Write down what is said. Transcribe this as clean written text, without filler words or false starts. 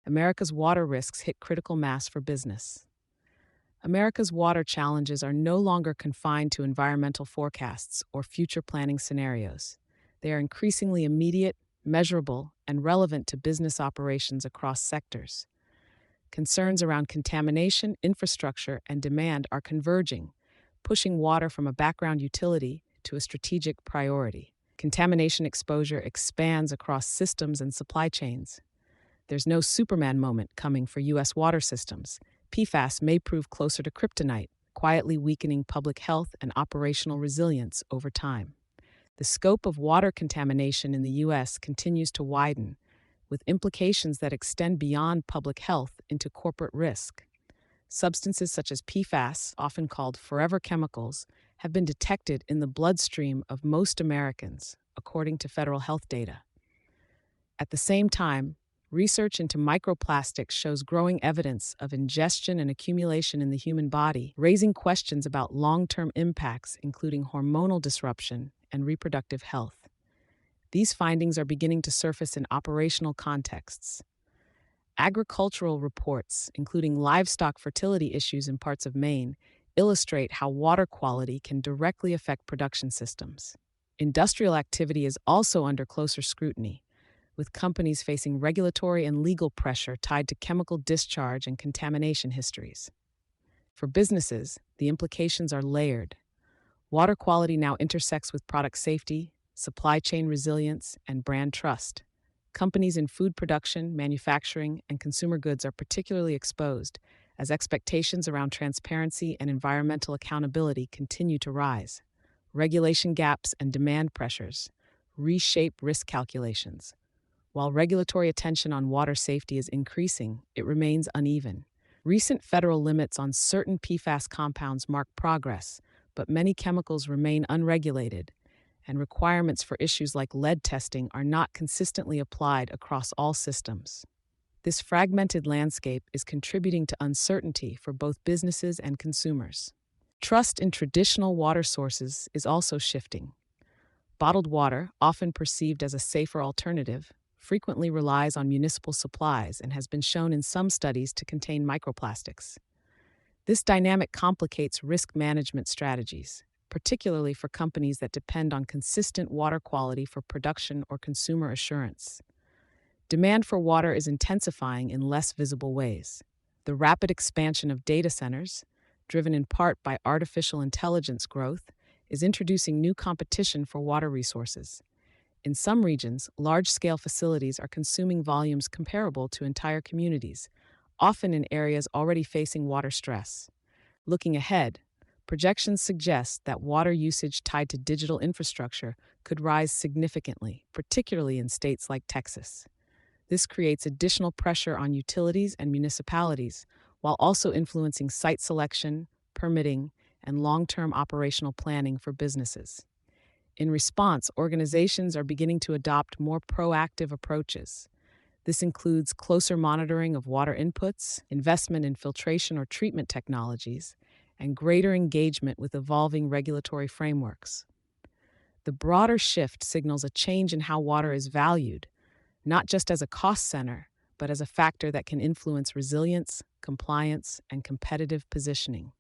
America's water risks hit critical mass for business. America's water challenges are no longer confined to environmental forecasts or future planning scenarios. They are increasingly immediate, measurable, and relevant to business operations across sectors. Concerns around contamination, infrastructure, and demand are converging, pushing water from a background utility to a strategic priority. Contamination exposure expands across systems and supply chains. There's no Superman moment coming for U.S. water systems. PFAS may prove closer to kryptonite, quietly weakening public health and operational resilience over time. The scope of water contamination in the U.S. continues to widen, with implications that extend beyond public health into corporate risk. Substances such as PFAS, often called forever chemicals, have been detected in the bloodstream of most Americans, according to federal health data. At the same time, research into microplastics shows growing evidence of ingestion and accumulation in the human body, raising questions about long-term impacts, including hormonal disruption and reproductive health. These findings are beginning to surface in operational contexts. Agricultural reports, including livestock fertility issues in parts of Maine, illustrate how water quality can directly affect production systems. Industrial activity is also under closer scrutiny, with companies facing regulatory and legal pressure tied to chemical discharge and contamination histories. For businesses, the implications are layered. Water quality now intersects with product safety, supply chain resilience, and brand trust. Companies in food production, manufacturing, and consumer goods are particularly exposed as expectations around transparency and environmental accountability continue to rise. Regulation gaps and demand pressures reshape risk calculations. While regulatory attention on water safety is increasing, it remains uneven. Recent federal limits on certain PFAS compounds mark progress, but many chemicals remain unregulated, and requirements for issues like lead testing are not consistently applied across all systems. This fragmented landscape is contributing to uncertainty for both businesses and consumers. Trust in traditional water sources is also shifting. Bottled water, often perceived as a safer alternative, frequently relies on municipal supplies and has been shown in some studies to contain microplastics. This dynamic complicates risk management strategies, particularly for companies that depend on consistent water quality for production or consumer assurance. Demand for water is intensifying in less visible ways. The rapid expansion of data centers, driven in part by artificial intelligence growth, is introducing new competition for water resources. In some regions, large-scale facilities are consuming volumes comparable to entire communities, often in areas already facing water stress. Looking ahead, projections suggest that water usage tied to digital infrastructure could rise significantly, particularly in states like Texas. This creates additional pressure on utilities and municipalities, while also influencing site selection, permitting, and long-term operational planning for businesses. In response, organizations are beginning to adopt more proactive approaches. This includes closer monitoring of water inputs, investment in filtration or treatment technologies, and greater engagement with evolving regulatory frameworks. The broader shift signals a change in how water is valued, not just as a cost center, but as a factor that can influence resilience, compliance, and competitive positioning.